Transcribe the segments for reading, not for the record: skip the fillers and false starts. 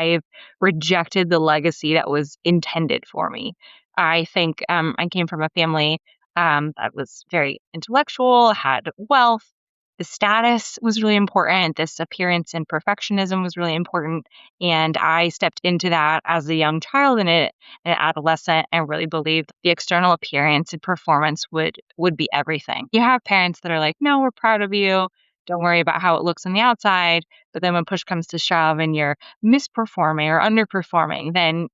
I've rejected the legacy that was intended for me. I think I came from a family that was very intellectual, had wealth. The status was really important. This appearance and perfectionism was really important. And I stepped into that as a young child and an adolescent and really believed the external appearance and performance would be everything. You have parents that are like, no, we're proud of you. Don't worry about how it looks on the outside. But then when push comes to shove and you're misperforming or underperforming, then,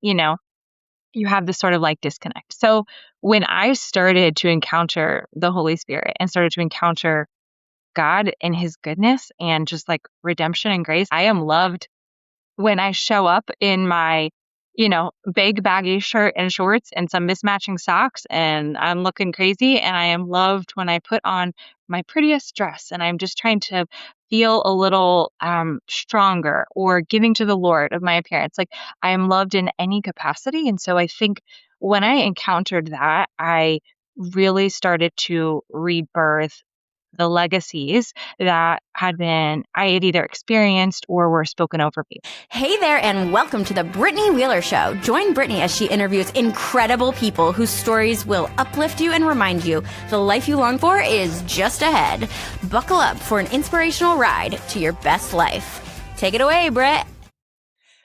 you have this sort of like disconnect. So when I started to encounter the Holy Spirit and started to encounter God and his goodness and just like redemption and grace, I am loved when I show up in my, big baggy shirt and shorts and some mismatching socks and I'm looking crazy. And I am loved when I put on my prettiest dress and I'm just trying to feel a little stronger or giving to the Lord of my appearance. Like I am loved in any capacity. And so I think when I encountered that, I really started to rebirth the legacies that I had either experienced or were spoken over me. Hey there, and welcome to the Brittany Wheeler Show. Join Brittany as she interviews incredible people whose stories will uplift you and remind you the life you long for is just ahead. Buckle up for an inspirational ride to your best life. Take it away, Britt.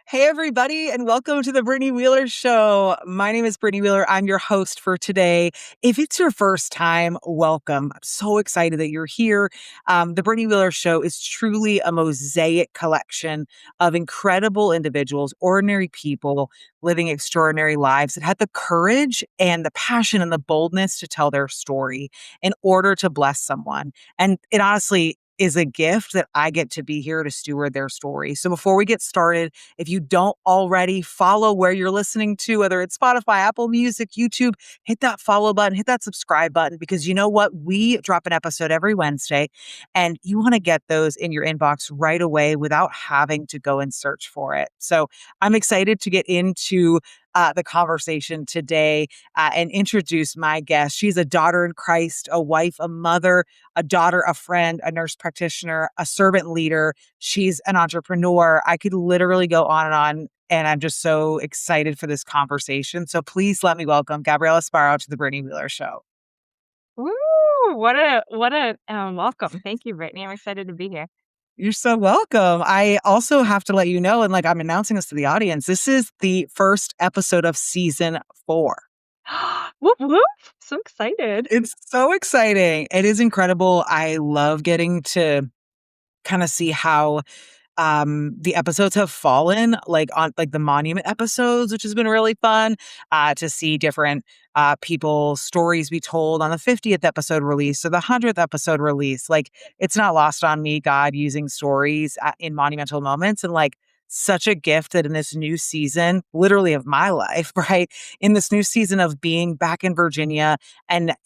Hey, everybody, and welcome to the Brittany Wheeler Show. My name is Brittany Wheeler. I'm your host for today. If it's your first time, welcome. I'm so excited that you're here. The Brittany Wheeler Show is truly a mosaic collection of incredible individuals, ordinary people living extraordinary lives that had the courage and the passion and the boldness to tell their story in order to bless someone. And it honestly is a gift that I get to be here to steward their story. So before we get started, if you don't already follow where you're listening to, whether it's Spotify, Apple Music, YouTube, hit that follow button, hit that subscribe button, because you know what? We drop an episode every Wednesday and you want to get those in your inbox right away without having to go and search for it. So I'm excited to get into the conversation today and introduce my guest. She's a daughter in Christ, a wife, a mother, a daughter, a friend, a nurse practitioner, a servant leader. She's an entrepreneur. I could literally go on, and I'm just so excited for this conversation. So please let me welcome Gabriella Sparrow to the Brittany Wheeler Show. Woo! What a welcome. Thank you, Brittany. I'm excited to be here. You're so welcome. I also have to let you know, and like I'm announcing this to the audience, this is the first episode of season 4. Whoop, whoop. So excited. It's so exciting. It is incredible. I love getting to kind of see how the episodes have fallen, like on like the monument episodes, which has been really fun to see different people's stories be told on the 50th episode release or the 100th episode release. Like it's not lost on me, God using stories in monumental moments, and like such a gift that in this new season, literally of my life, right? In this new season of being back in Virginia and,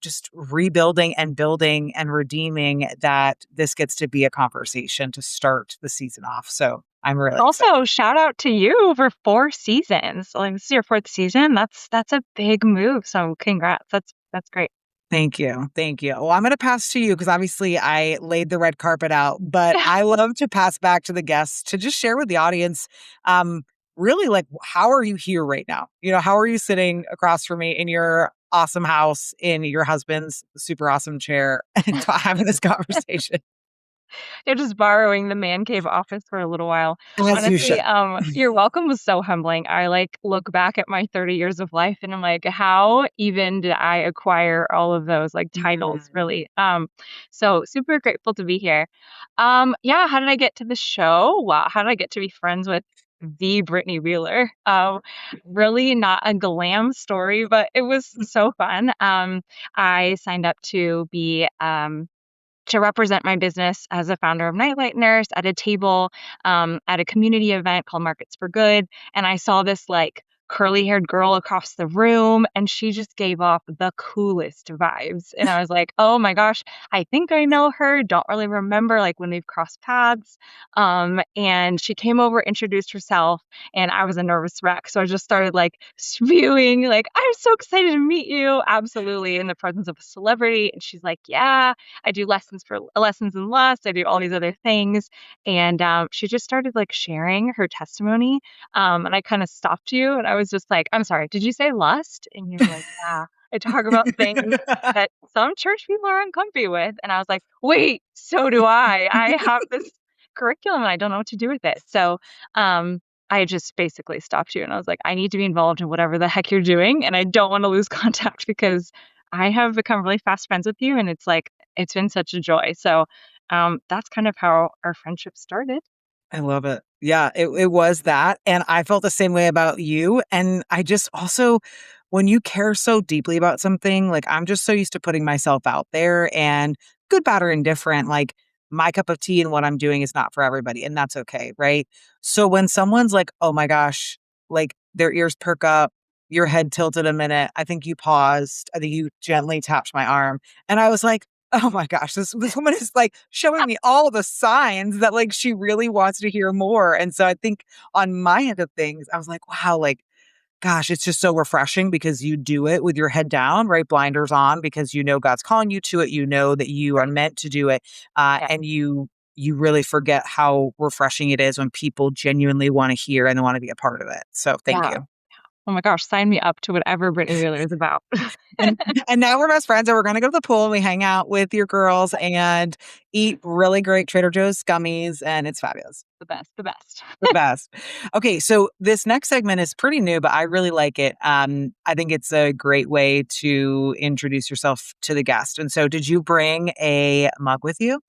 just rebuilding and building and redeeming, that this gets to be a conversation to start the season off. So I'm really also excited. Shout out to you for 4 seasons. Like this is your 4th season. That's a big move. So congrats. That's great. Thank you. Thank you. Well, I'm going to pass to you because obviously I laid the red carpet out, but I love to pass back to the guests to just share with the audience, really like, how are you here right now? How are you sitting across from me in your awesome house, in your husband's super awesome chair and having this conversation? You're just borrowing the man cave office for a little while. As you should. Honestly, your welcome was so humbling. I like look back at my 30 years of life and I'm like, how even did I acquire all of those like titles, really? So super grateful to be here. Yeah, how did I get to the show? Wow, how did I get to be friends with the Brittany Wheeler? Really not a glam story, but it was so fun. I signed up to be to represent my business as a founder of Nightlight Nurse at a table at a community event called Markets for Good. And I saw this like curly-haired girl across the room, and she just gave off the coolest vibes. And I was like, "Oh my gosh, I think I know her. Don't really remember like when we've crossed paths." And she came over, introduced herself, and I was a nervous wreck. So I just started like spewing, like, "I'm so excited to meet you." Absolutely in the presence of a celebrity. And she's like, "Yeah, I do lessons in lust. I do all these other things." And she just started like sharing her testimony. And I kind of stopped you and I was just like, "I'm sorry, did you say lust?" And you were like, "Yeah, I talk about things that some church people are uncomfy with." And I was like, "Wait, so do I. I have this curriculum and I don't know what to do with it." So, I just basically stopped you and I was like, "I need to be involved in whatever the heck you're doing and I don't want to lose contact because I have become really fast friends with you and it's like it's been such a joy." So, that's kind of how our friendship started. I love it. Yeah, it was that, and I felt the same way about you, and I just also when you care so deeply about something, like, I'm just so used to putting myself out there and good, bad, or indifferent, like, my cup of tea and what I'm doing is not for everybody, and that's okay, right? So when someone's like, "Oh my gosh," like, their ears perk up, your head tilted a minute, I think you paused, I think you gently tapped my arm, and I was like, oh my gosh, this woman is, like, showing me all the signs that, like, she really wants to hear more, and so I think on my end of things, I was like, wow, like, gosh, it's just so refreshing because you do it with your head down, right, blinders on, because you know God's calling you to it, you know that you are meant to do it, Yeah. and you really forget how refreshing it is when people genuinely wanna hear and wanna be a part of it, so thank Yeah. you. Oh my gosh, sign me up to whatever Brittany Wheeler is about. And and now we're best friends, and we're gonna go to the pool, and we hang out with your girls and eat really great Trader Joe's gummies, and it's fabulous. The best, the best. The best. Okay, so this next segment is pretty new, but I really like it. I think it's a great way to introduce yourself to the guest, and so did you bring a mug with you?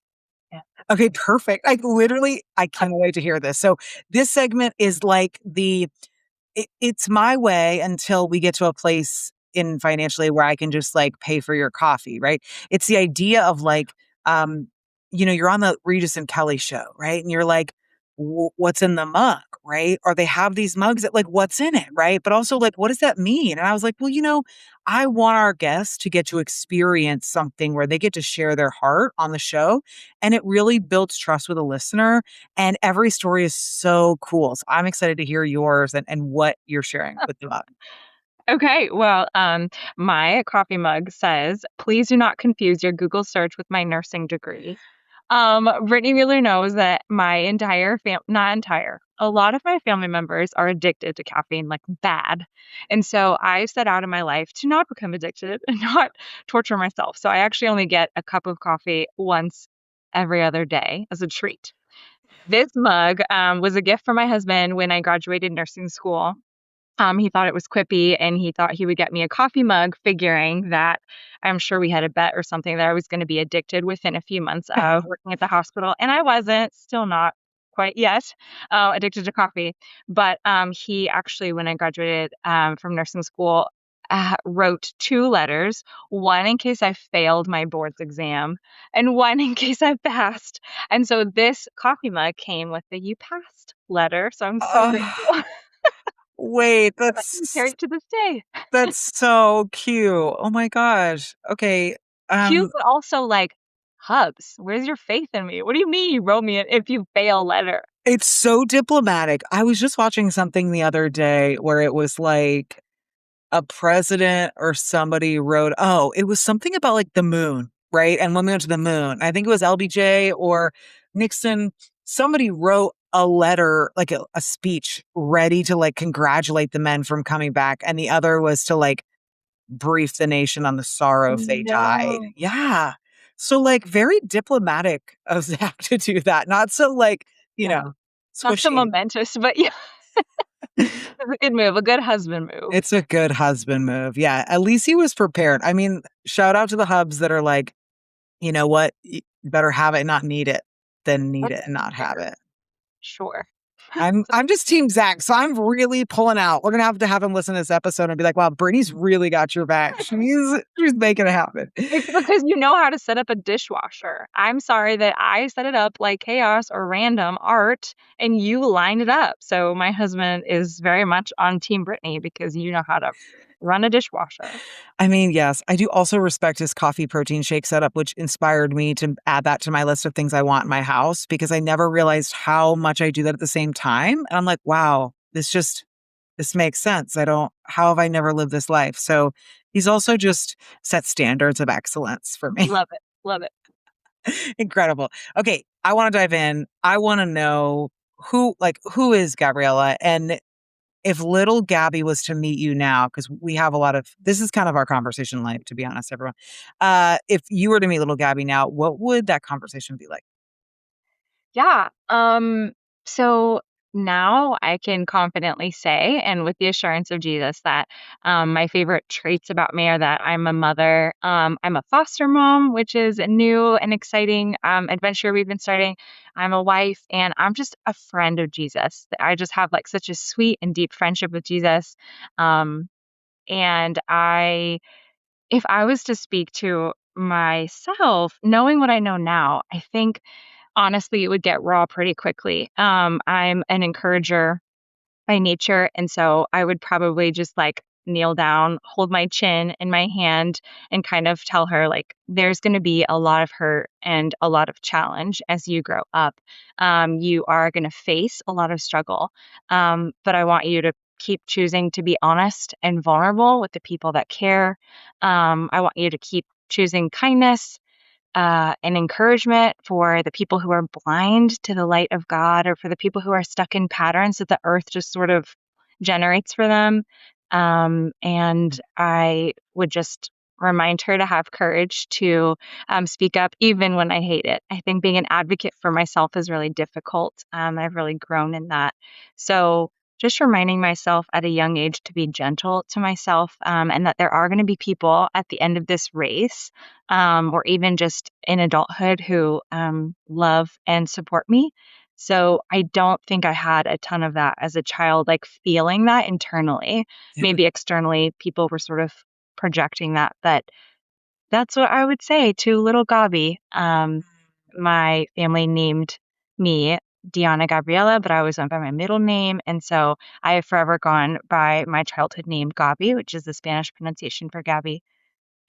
Yeah. Okay, perfect. Like, literally, I can't wait to hear this. So this segment is like it's my way until we get to a place in financially where I can just, like, pay for your coffee, right? It's the idea of, like, um, you're on the Regis and Kelly show, right? And you're like, "What's in the mug?" Right? Or they have these mugs that, like, "What's in it?" Right? But also, like, "What does that mean?" And I was like, "Well, I want our guests to get to experience something where they get to share their heart on the show, and it really builds trust with a listener, and every story is so cool. So I'm excited to hear yours and what you're sharing with the mug. Okay, well, my coffee mug says, "Please do not confuse your Google search with my nursing degree." Brittany Wheeler knows that my entire not entire, a lot of my family members are addicted to caffeine, like bad. And so I set out in my life to not become addicted and not torture myself. So I actually only get a cup of coffee once every other day as a treat. This mug was a gift from my husband when I graduated nursing school. He thought it was quippy and he thought he would get me a coffee mug, figuring that I'm sure we had a bet or something that I was going to be addicted within a few months of working at the hospital. And I wasn't, still not quite yet, addicted to coffee. But he actually, when I graduated from nursing school, wrote two letters, one in case I failed my board's exam and one in case I passed. And so this coffee mug came with the "You passed" letter. So I'm so grateful. Oh, wait, I can carry it to this day. that's so cute. Oh my gosh. Okay. Cute, Um, but also like, "Hubs, where's your faith in me? What do you mean you wrote me an if you fail letter?" it's so diplomatic. I was just watching something the other day where it was like a president or somebody wrote it was something about, like, the moon, right? And when we went to the moon, I think it was LBJ or Nixon, somebody wrote a letter, like a speech ready to, like, congratulate the men from coming back, and the other was to, like, brief the nation on the sorrow if they died. No. Yeah. So, like, very diplomatic of Zach to do that, not so, like, you Yeah. know, Not so squishy. momentous, but yeah, a good move, a good husband move. It's a good husband move. Yeah, at least he was prepared. I mean, shout out to the hubs that are like, "You know what? You better have it and not need it than need That's it and not have fair. it." Sure. I'm just Team Zach, so I'm really pulling out. We're gonna have him listen to this episode and be like, "Wow, Brittany's really got your back. She's making it happen." It's because you know how to set up a dishwasher. I'm sorry that I set it up like chaos or random art and you lined it up. So my husband is very much on Team Brittany because you know how to run a dishwasher. I mean, yes, I do also respect his coffee protein shake setup, which inspired me to add that to my list of things I want in my house because I never realized how much I do that at the same time. And I'm like, wow, this makes sense. How have I never lived this life? So he's also just set standards of excellence for me. Love it. Love it. Incredible. Okay, I want to dive in. I want to know who is Gabriella, and if little Gabby was to meet you now, because we have this is kind of our conversation life, to be honest, everyone. If you were to meet little Gabby now, what would that conversation be like? Yeah. So now I can confidently say, and with the assurance of Jesus, that my favorite traits about me are that I'm a mother. I'm a foster mom, which is a new and exciting adventure we've been starting. I'm a wife, and I'm just a friend of Jesus. I just have like such a sweet and deep friendship with Jesus. Um, and if I was to speak to myself, knowing what I know now, I think honestly, it would get raw pretty quickly. I'm an encourager by nature, and so I would probably just like kneel down, hold my chin in my hand, and kind of tell her like, there's going to be a lot of hurt and a lot of challenge as you grow up. You are going to face a lot of struggle, but I want you to keep choosing to be honest and vulnerable with the people that care. I want you to keep choosing kindness and encouragement for the people who are blind to the light of God or for the people who are stuck in patterns that the earth just sort of generates for them. And I would just remind her to have courage to speak up even when I hate it. I think being an advocate for myself is really difficult. I've really grown in that. So just reminding myself at a young age to be gentle to myself and that there are going to be people at the end of this race or even just in adulthood who love and support me. So I don't think I had a ton of that as a child, like feeling that internally. Yeah. Maybe externally, people were sort of projecting that, but that's what I would say to little Gabi. My family named me Diana Gabriella, but I always went by my middle name. And so I have forever gone by my childhood name, Gabi, which is the Spanish pronunciation for Gabby.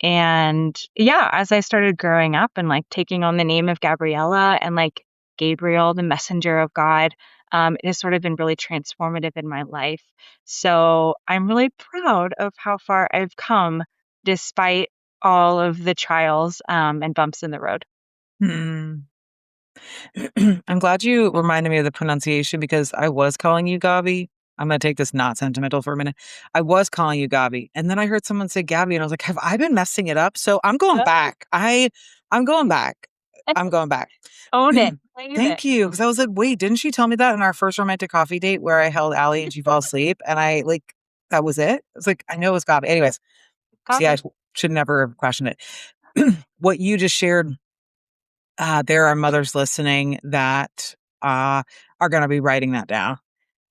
And yeah, as I started growing up and like taking on the name of Gabriella and like Gabriel, the messenger of God, it has sort of been really transformative in my life. So I'm really proud of how far I've come despite all of the trials and bumps in the road. Hmm. I'm glad you reminded me of the pronunciation because I was calling you Gabi. I'm going to take this not sentimental for a minute. I was calling you Gabi, and then I heard someone say Gabby, and I was like, "Have I been messing it up?" So I'm going back. I'm going back. I'm going back. Own it. Claim it. Thank you, because I was like, "Wait, didn't she tell me that in our first romantic coffee date where I held Allie and she fell asleep?" And I like that was it. I was like, "I know it was Gabi." Anyways, see, I should never have questioned it. What you just shared. There are mothers listening that are going to be writing that down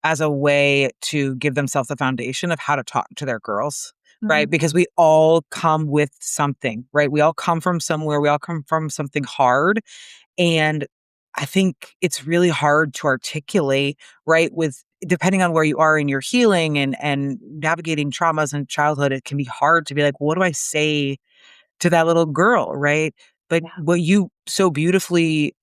as a way to give themselves the foundation of how to talk to their girls, right? Because we all come with something, right? We all come from somewhere. We all come from something hard. And I think it's really hard to articulate, right? With depending on where you are in your healing and navigating traumas in childhood, it can be hard to be like, what do I say to that little girl, right? But Yeah. what you so beautifully,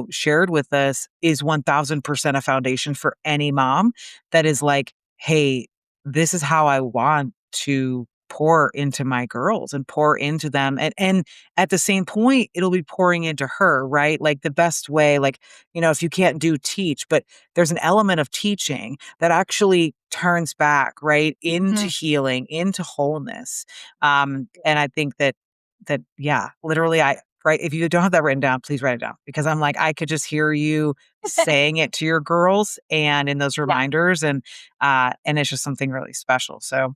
shared with us is 1000% a foundation for any mom that is like, hey, this is how I want to pour into my girls and pour into them. And at the same point, it'll be pouring into her, right? Like the best way, like, if you can't do teach, but there's an element of teaching that actually turns back, right? Into healing, into wholeness. And I think that yeah, literally right, if you don't have that written down, please write it down because I'm like, I could just hear you saying it to your girls and in those Yeah. reminders and it's just something really special. So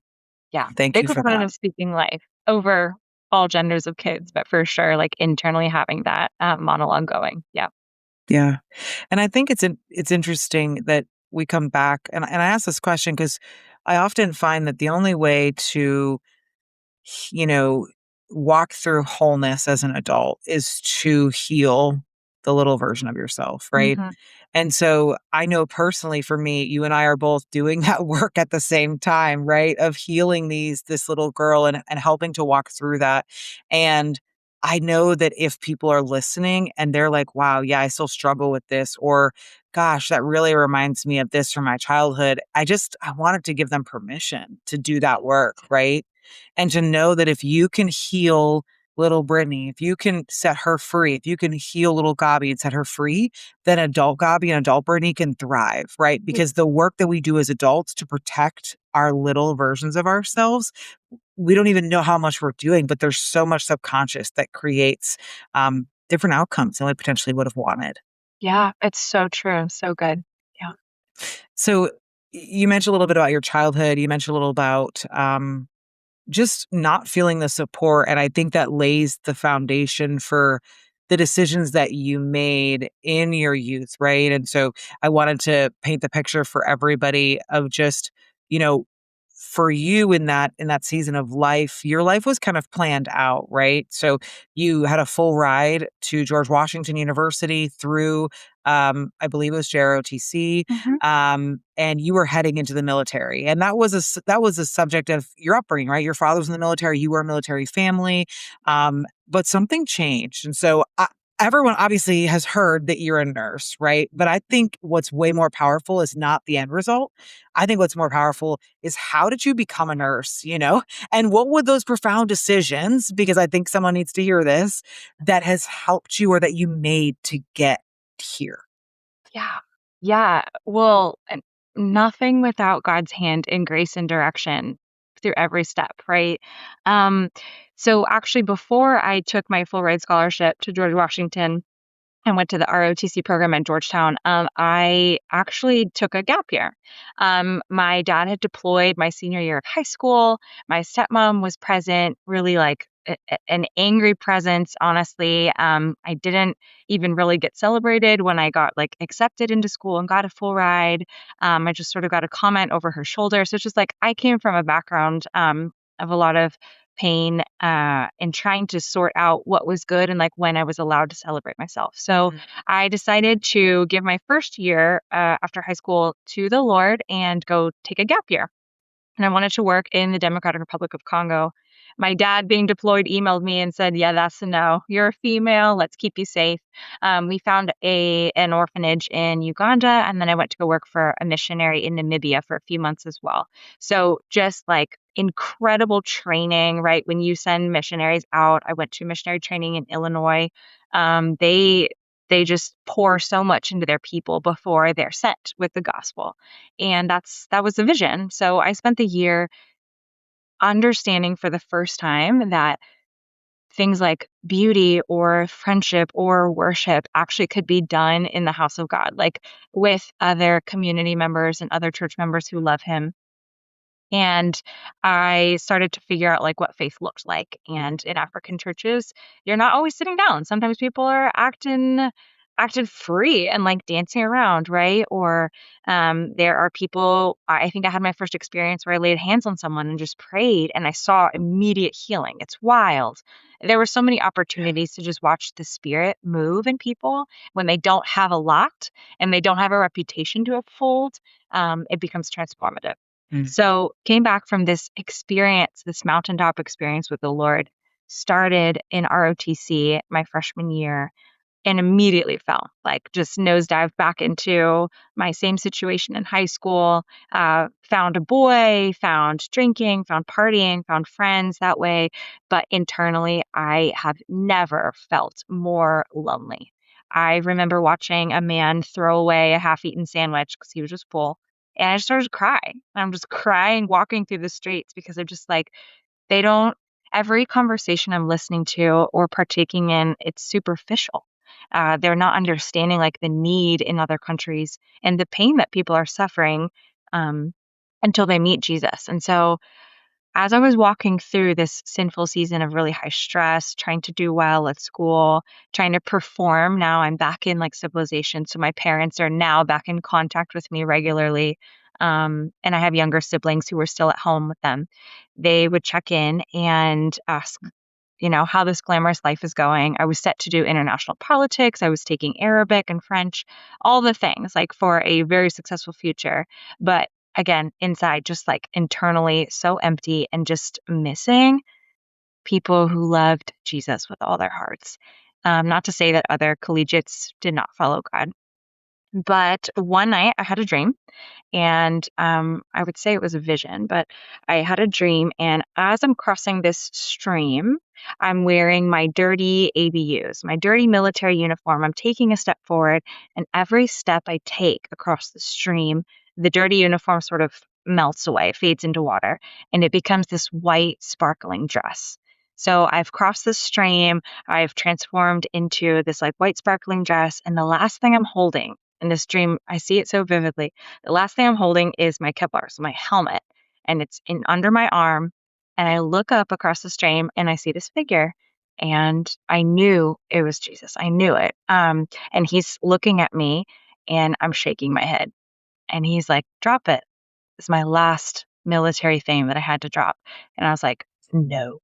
Yeah. thank Big you for proponent that. of speaking life over all genders of kids, but for sure, like internally having that monologue going. Yeah. Yeah. And I think it's interesting that we come back, and I ask this question because I often find that the only way to, you know, walk through wholeness as an adult is to heal the little version of yourself, right? Hmm. And so I know personally for me, you and I are both doing that work at the same time, right? Of healing this little girl and helping to walk through that. And I know that if people are listening and they're like, wow, yeah, I still struggle with this, or gosh, that really reminds me of this from my childhood. I wanted to give them permission to do that work, right? And to know that if you can heal little Brittany, if you can set her free, if you can heal little Gabi and set her free, then adult Gabi and adult Brittany can thrive, right? Because the work that we do as adults to protect our little versions of ourselves, we don't even know how much we're doing, but there's so much subconscious that creates different outcomes than we potentially would have wanted. Yeah, it's so true. So good. Yeah. So you mentioned a little bit about your childhood. You mentioned a little about just not feeling the support. And I think that lays the foundation for the decisions that you made in your youth, right? And so I wanted to paint the picture for everybody of just, you know, for you in that season of life, your life was kind of planned out, right? So you had a full ride to George Washington University through I believe it was JROTC, Hmm. and you were heading into the military, and that was a subject of your upbringing, right? Your father was in the military, you were a military family, but something changed, and so everyone obviously has heard that you're a nurse, right? But I think what's way more powerful is not the end result. I think what's more powerful is how did you become a nurse, and what were those profound decisions? Because I think someone needs to hear this that has helped you or that you made to get here. Yeah. Yeah. Well, and nothing without God's hand in grace and direction through every step, right? Um, so actually before I took my full ride scholarship to George Washington, I went to the ROTC program at Georgetown. I actually took a gap year. My dad had deployed my senior year of high school. My stepmom was present, really like an angry presence, honestly. I didn't even really get celebrated when I got like accepted into school and got a full ride. I just sort of got a comment over her shoulder. So it's just like I came from a background of a lot of pain and trying to sort out what was good and like when I was allowed to celebrate myself. So I decided to give my first year after high school to the Lord and go take a gap year. And I wanted to work in the Democratic Republic of Congo. My dad, being deployed, emailed me and said, "Yeah, that's a no. You're a female. Let's keep you safe." We found an orphanage in Uganda, and then I went to go work for a missionary in Namibia for a few months as well. So just like incredible training, right? When you send missionaries out, I went to missionary training in Illinois. They just pour so much into their people before they're sent with the gospel. And that was the vision. So I spent the year understanding for the first time that things like beauty or friendship or worship actually could be done in the house of God, like with other community members and other church members who love him. And I started to figure out like what faith looked like. And in African churches, you're not always sitting down. Sometimes people are acting free and like dancing around, right? Or there are people. I think I had my first experience where I laid hands on someone and just prayed, and I saw immediate healing. It's wild. There were so many opportunities to just watch the spirit move in people when they don't have a lot and they don't have a reputation to uphold. It becomes transformative. Mm. So came back from this experience, this mountaintop experience with the Lord, started in ROTC my freshman year and immediately fell, like just nosedived back into my same situation in high school. Found a boy, found drinking, found partying, found friends that way. But internally, I have never felt more lonely. I remember watching a man throw away a half-eaten sandwich because he was just full. And I just started to cry. I'm just crying walking through the streets because I'm just like, they don't, every conversation I'm listening to or partaking in, it's superficial. They're not understanding like the need in other countries and the pain that people are suffering um, until they meet Jesus. And so as I was walking through this sinful season of really high stress, trying to do well at school, trying to perform, now I'm back in like civilization. So my parents are now back in contact with me regularly. And I have younger siblings who are still at home with them. They would check in and ask, how this glamorous life is going. I was set to do international politics. I was taking Arabic and French, all the things like for a very successful future. But again, inside, just like internally so empty and just missing people who loved Jesus with all their hearts. Not to say that other collegiates did not follow God, but one night I had a dream and I would say it was a vision, but I had a dream. And as I'm crossing this stream, I'm wearing my dirty ABUs, my dirty military uniform. I'm taking a step forward, and every step I take across the stream, the dirty uniform sort of melts away, fades into water, and it becomes this white, sparkling dress. So I've crossed the stream, I've transformed into this like white, sparkling dress, and the last thing I'm holding in this dream, I see it so vividly. The last thing I'm holding is my Kevlar, so my helmet, and it's in under my arm. And I look up across the stream and I see this figure, and I knew it was Jesus. I knew it. And he's looking at me, and I'm shaking my head, and he's like, "Drop it." It's my last military thing that I had to drop, and I was like, "No."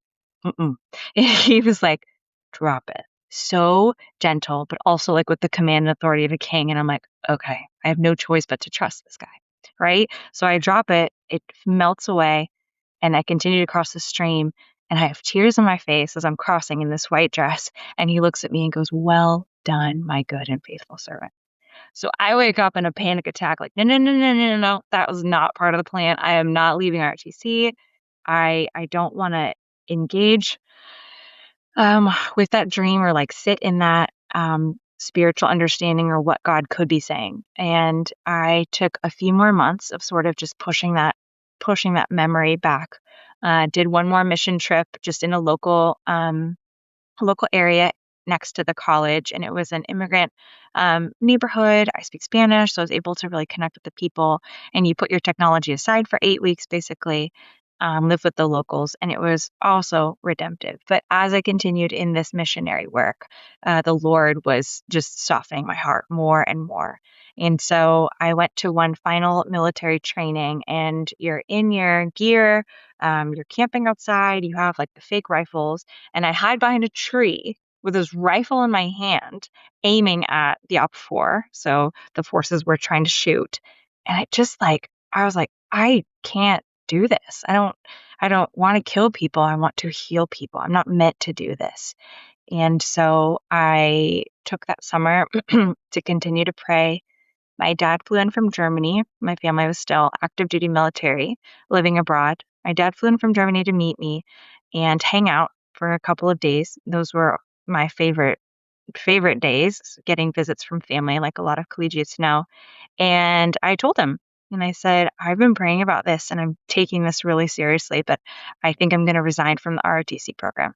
Mm-mm. He was like, "Drop it." So gentle, but also like with the command and authority of a king. And I'm like, okay, I have no choice but to trust this guy. Right. So I drop it, it melts away, and I continue to cross the stream. And I have tears on my face as I'm crossing in this white dress. And he looks at me and goes, "Well done, my good and faithful servant." So I wake up in a panic attack, like, no, no, no, no, no, no, no. That was not part of the plan. I am not leaving RTC. I don't want to engage with that dream or like sit in that spiritual understanding or what God could be saying. And I took a few more months of sort of just pushing that memory back. Did one more mission trip just in a local area next to the college, and it was an immigrant neighborhood. I speak Spanish, so I was able to really connect with the people. And you put your technology aside for 8 weeks, basically, live with the locals, and it was also redemptive. But as I continued in this missionary work, the Lord was just softening my heart more and more. And so I went to one final military training, and you're in your gear, you're camping outside, you have like the fake rifles, and I hide behind a tree with this rifle in my hand, aiming at the OP4. So the forces were trying to shoot. And I was like, I can't do this. I don't want to kill people. I want to heal people. I'm not meant to do this. And so I took that summer to continue to pray. My dad flew in from Germany. My family was still active duty military, living abroad. My dad flew in from Germany to meet me and hang out for a couple of days. Those were my favorite days, getting visits from family, like a lot of collegiates know. And I told him, and I said, "I've been praying about this and I'm taking this really seriously, but I think I'm going to resign from the ROTC program."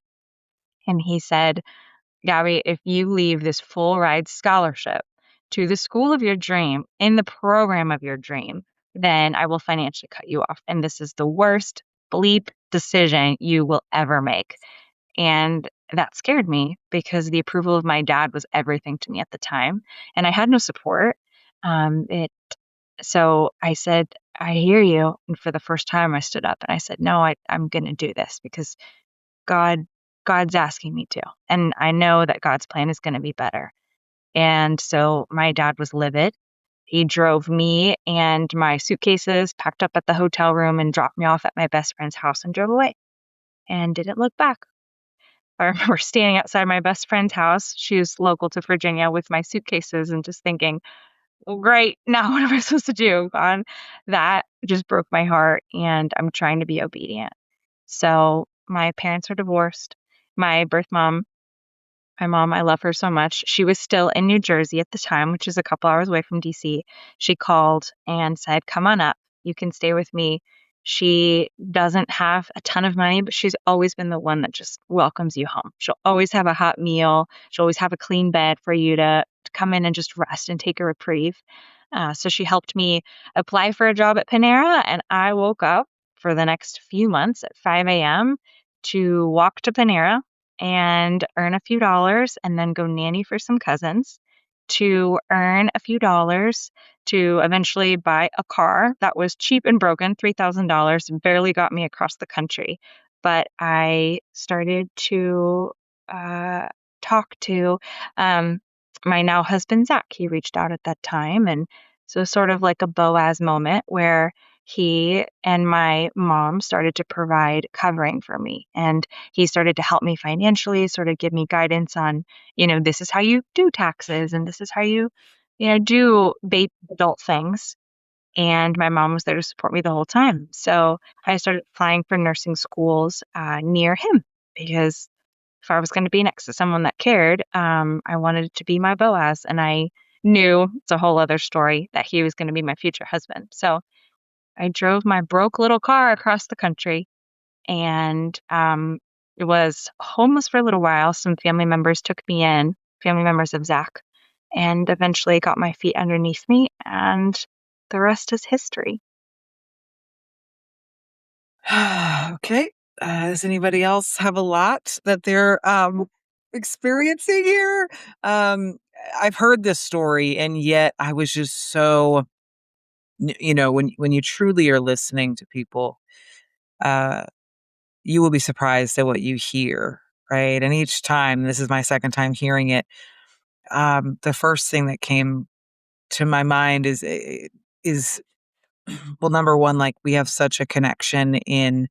And he said, "Gabby, if you leave this full ride scholarship to the school of your dream in the program of your dream, then I will financially cut you off. And this is the worst bleep decision you will ever make." And that scared me because the approval of my dad was everything to me at the time. And I had no support. So I said, "I hear you." And for the first time, I stood up and I said, "No, I'm going to do this because God, God's asking me to. And I know that God's plan is going to be better." And so my dad was livid. He drove me and my suitcases, packed up at the hotel room, and dropped me off at my best friend's house and drove away and didn't look back. I remember standing outside my best friend's house. She was local to Virginia, with my suitcases and just thinking, "Well, great. Now what am I supposed to do?" God, that just broke my heart, and I'm trying to be obedient. So my parents are divorced. My birth mom, my mom, I love her so much. She was still in New Jersey at the time, which is a couple hours away from DC. She called and said, "Come on up. You can stay with me." She doesn't have a ton of money, but she's always been the one that just welcomes you home. She'll always have a hot meal. She'll always have a clean bed for you to come in and just rest and take a reprieve. So she helped me apply for a job at Panera, and I woke up for the next few months at 5 a.m. to walk to Panera and earn a few dollars and then go nanny for some cousins, to earn a few dollars to eventually buy a car that was cheap and broken, $3,000, barely got me across the country. But I started to uh, talk to my now husband, Zach. He reached out at that time. And so, sort of like a Boaz moment where he and my mom started to provide covering for me. And he started to help me financially, sort of give me guidance on, this is how you do taxes and this is how you do adult things. And my mom was there to support me the whole time. So I started applying for nursing schools near him because if I was going to be next to someone that cared, I wanted it to be my Boaz. And I knew it's a whole other story that he was going to be my future husband. So I drove my broke little car across the country and was homeless for a little while. Some family members took me in, family members of Zach, and eventually got my feet underneath me. And the rest is history. Okay. Does anybody else have a lot that they're experiencing here? I've heard this story, and yet I was just so, when you truly are listening to people, uh, you will be surprised at what you hear, right? And each time, this is my second time hearing it, the first thing that came to my mind is well, number one, like we have such a connection in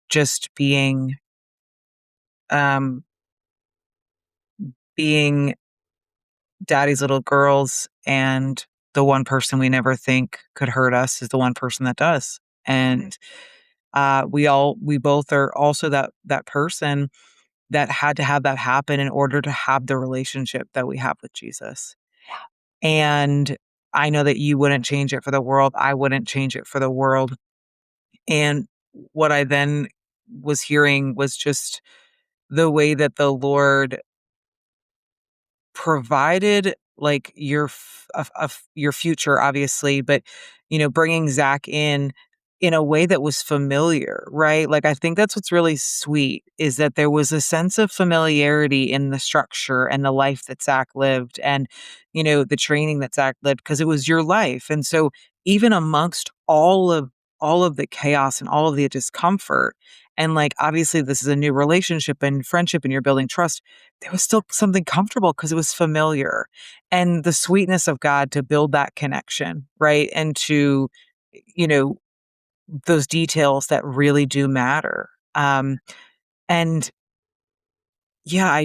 just um being daddy's little girls, and the one person we never think could hurt us is the one person that does. And we both are also that person that had to have that happen in order to have the relationship that we have with Jesus. And I know that you wouldn't change it for the world. I wouldn't change it for the world. And what I then was hearing was just the way that the Lord provided, like, your future, obviously, but, bringing Zach in a way that was familiar, right? Like, I think that's what's really sweet is that there was a sense of familiarity in the structure and the life that Zach lived and, the training that Zach lived because it was your life. And so even amongst all of the chaos and all of the discomfort, and, like, obviously this is a new relationship and friendship and you're building trust, there was still something comfortable because it was familiar, and the sweetness of God to build that connection, right? And to, you know, those details that really do matter. And yeah, I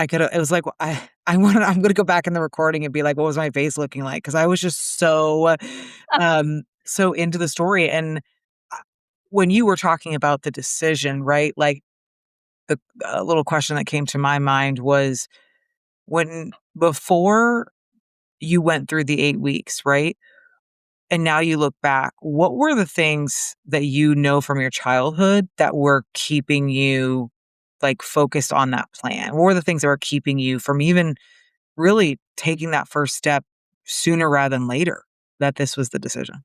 could, it was like, I'm going to go back in the recording and be like, what was my face looking like? Cause I was just so into the story. And uh, when you were talking about the decision, right? Like the a little question that came to my mind was when before you went through the 8 weeks, right? And now you look back, what were the things that you know from your childhood that were keeping you, like, focused on that plan? What were the things that were keeping you from even really taking that first step sooner rather than later, that this was the decision?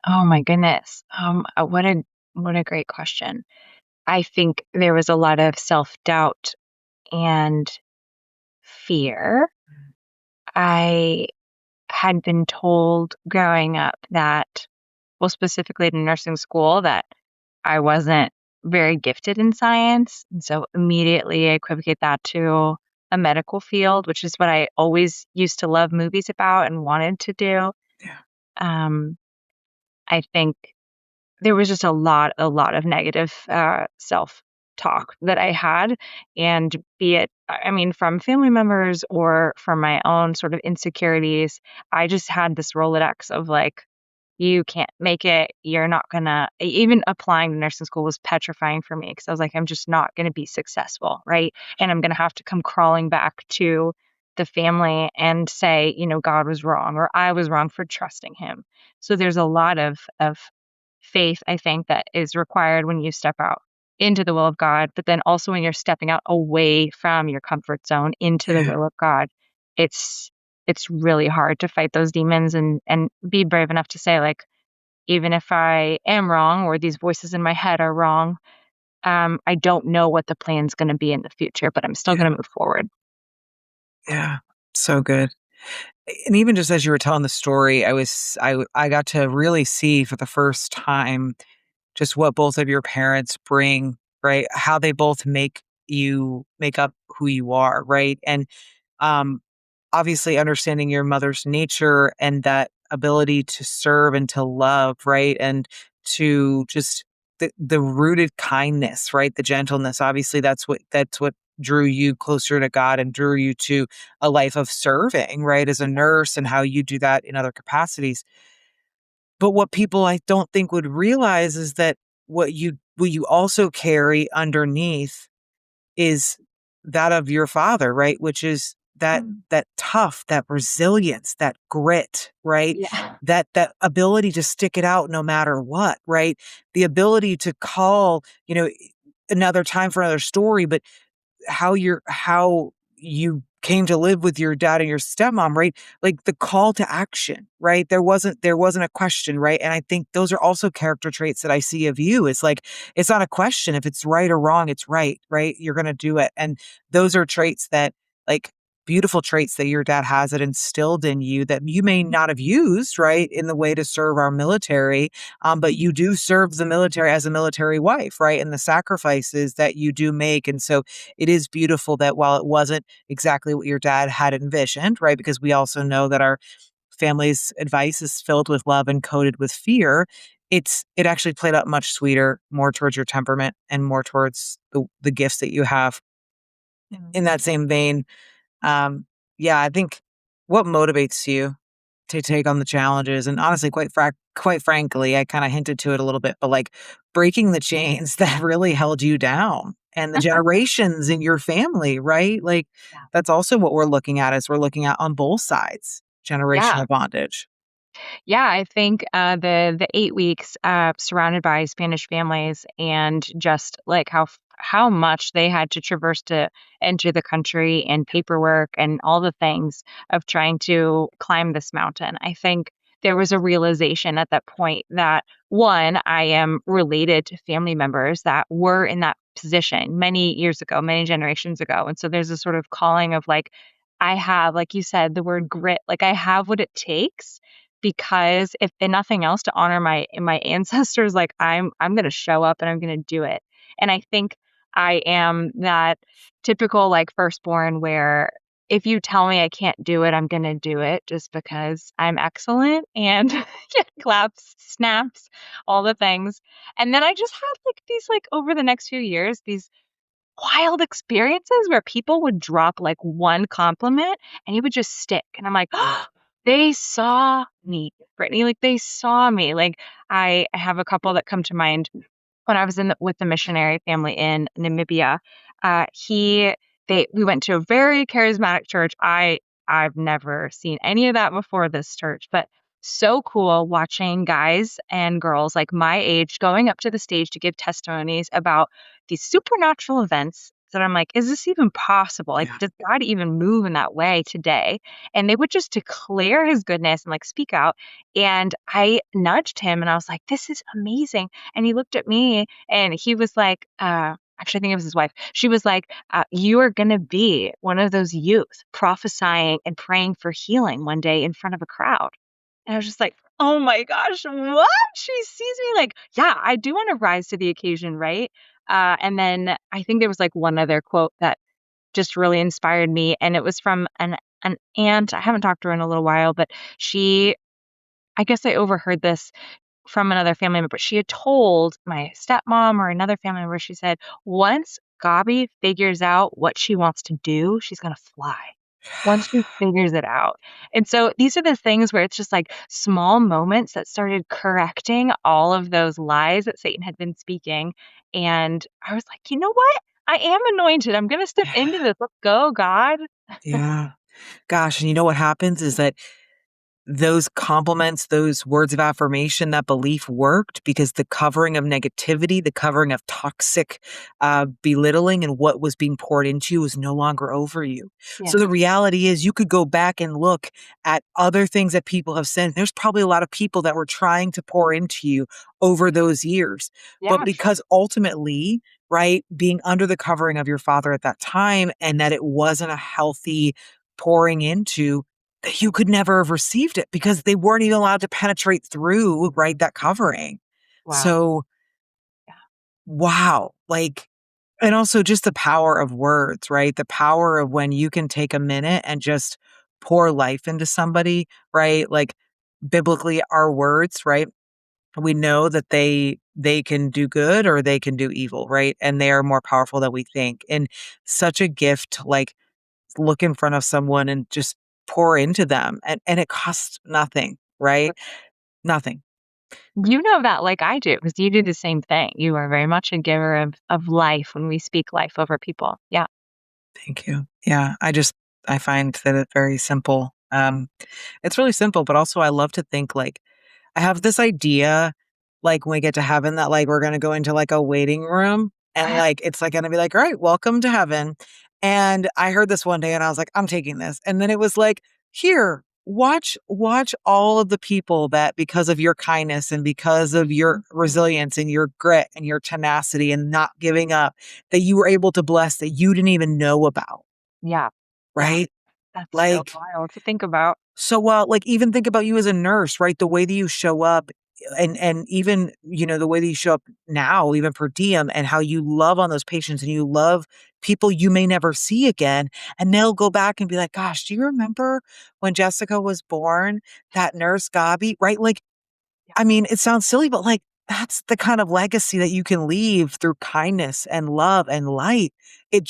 Oh my goodness. What a great question. I think there was a lot of self-doubt and fear. I had been told growing up that, well, specifically in nursing school, that I wasn't very gifted in science. And so immediately I equivocate that to a medical field, which is what I always used to love movies about and wanted to do. Yeah. Um, I think there was just a lot of negative self-talk that I had, and be it, I mean, from family members or from my own sort of insecurities, I just had this Rolodex of like, you can't make it. You're not gonna, even applying to nursing school was petrifying for me because I was like, I'm just not gonna be successful, right? And I'm gonna have to come crawling back to the family and say, God was wrong or I was wrong for trusting him. So there's a lot of faith, I think, that is required when you step out into the will of God, but then also when you're stepping out away from your comfort zone into the Yeah. will of God, it's it's really hard to fight those demons and be brave enough to say like, even if I am wrong or these voices in my head are wrong, I don't know what the plan's going to be in the future, but I'm still Yeah. going to move forward. Yeah. So good. And even just as you were telling the story, I got to really see for the first time just what both of your parents bring, right? How they both make up who you are, right? And um obviously understanding your mother's nature and that ability to serve and to love, right? And to just the rooted kindness, right? The gentleness. Obviously that's what drew you closer to God and drew you to a life of serving, right? As a nurse and how you do that in other capacities. But what people I don't think would realize is that what you also carry underneath is that of your father, right? Which is that tough, that resilience, that grit, right? Yeah. That ability to stick it out no matter what, right? The ability to call, another time for another story, but how you came to live with your dad and your stepmom, right? Like the call to action, right? There wasn't a question, right? And I think those are also character traits that I see of you. It's like it's not a question. If it's right or wrong, it's right, right? You're gonna do it. And those are traits that like beautiful traits that your dad has that instilled in you that you may not have used, right, in the way to serve our military. But you do serve the military as a military wife, right? And the sacrifices that you do make. And so it is beautiful that while it wasn't exactly what your dad had envisioned, right? Because we also know that our family's advice is filled with love and coded with fear. It actually played out much sweeter, more towards your temperament and more towards the gifts that you have. In that same vein, yeah, I think what motivates you to take on the challenges and honestly, quite frankly, I kinda hinted to it a little bit, but, like, breaking the chains that really held you down and the generations in your family, right? Like, Yeah. that's also what we're looking at as we're looking at on both sides, Yeah. generational bondage. Yeah, I think, the 8 weeks, surrounded by Spanish families and just, like, how much they had to traverse to enter the country and paperwork and all the things of trying to climb this mountain. I think there was a realization at that point that, 1, I am related to family members that were in that position many years ago, many generations ago, and so there's a sort of calling of, like, I have, like you said, the word grit, like, I have what it takes because if nothing else to honor my ancestors, like, I'm gonna show up and I'm gonna do it. And I think I am that typical, like, firstborn where if you tell me I can't do it, I'm gonna do it just because I'm excellent and yeah, claps, snaps, all the things. And then I just have, like, these, like, over the next few years, these wild experiences where people would drop, like, one compliment and it would just stick, and I'm like, "Oh, they saw me, Brittany, like, they saw me." Like, I have a couple that come to mind when I was with the missionary family in Namibia. He they we went to a very charismatic church. I've never seen any of that before this church, but so cool watching guys and girls like my age going up to the stage to give testimonies about these supernatural events that I'm like, is this even possible? Like, Yeah. does God even move in that way today? And they would just declare his goodness and like speak out. And I nudged him and I was like, this is amazing. And he looked at me and he was like, actually, I think it was his wife. She was like, you are going to be one of those youth prophesying and praying for healing one day in front of a crowd. And I was just like, oh my gosh, what? She sees me like, yeah, I do want to rise to the occasion, right? And then I think there was like one other quote that just really inspired me. And it was from an aunt. I haven't talked to her in a little while, but I guess I overheard this from another family member. She had told my stepmom or another family member, she said, once Gabi figures out what she wants to do, she's going to fly. Once she figures it out. And so these are the things where it's just like small moments that started correcting all of those lies that Satan had been speaking. And I was like, you know what? I am anointed. I'm going to step into this. Let's go, God. Yeah. Gosh, and you know what happens is that those compliments, those words of affirmation, that belief worked because the covering of negativity, the covering of toxic belittling and what was being poured into you was no longer over you. Yeah. So the reality is you could go back and look at other things that people have said. There's probably a lot of people that were trying to pour into you over those years. But Yeah. because ultimately, right, being under the covering of your father at that time and that it wasn't a healthy pouring into, that you could never have received it because they weren't even allowed to penetrate through, right, that covering. Wow. So, Yeah. wow, like, and also just the power of words, right? The power of when you can take a minute and just pour life into somebody, right? Like biblically our words, right? We know that they can do good or they can do evil, right? And they are more powerful than we think. And such a gift to like look in front of someone and just pour into them and it costs nothing, right? Nothing. You know that like I do, because you do the same thing. You are very much a giver of life when we speak life over people. Yeah. Thank you. Yeah, I find that it's very simple. It's really simple, but also I love to think like I have this idea, like, when we get to heaven that, like, we're gonna go into, like, a waiting room and, like, it's, like, gonna be like, "All right, welcome to heaven." And I heard this one day and I was like, "I'm taking this." And then it was like, "Here, watch all of the people that because of your kindness and because of your resilience and your grit and your tenacity and not giving up, that you were able to bless that you didn't even know about." Yeah. Yeah. Right? That's so Like wild to think about. so, like, even think about you as a nurse, right? The way that you show up and even, the way that you show up now, even per diem and how you love on those patients and you love people you may never see again. And they'll go back and be like, gosh, do you remember when Jessica was born, that nurse Gabi, right? Like, Yeah. I mean, it sounds silly, but like, that's the kind of legacy that you can leave through kindness and love and light. It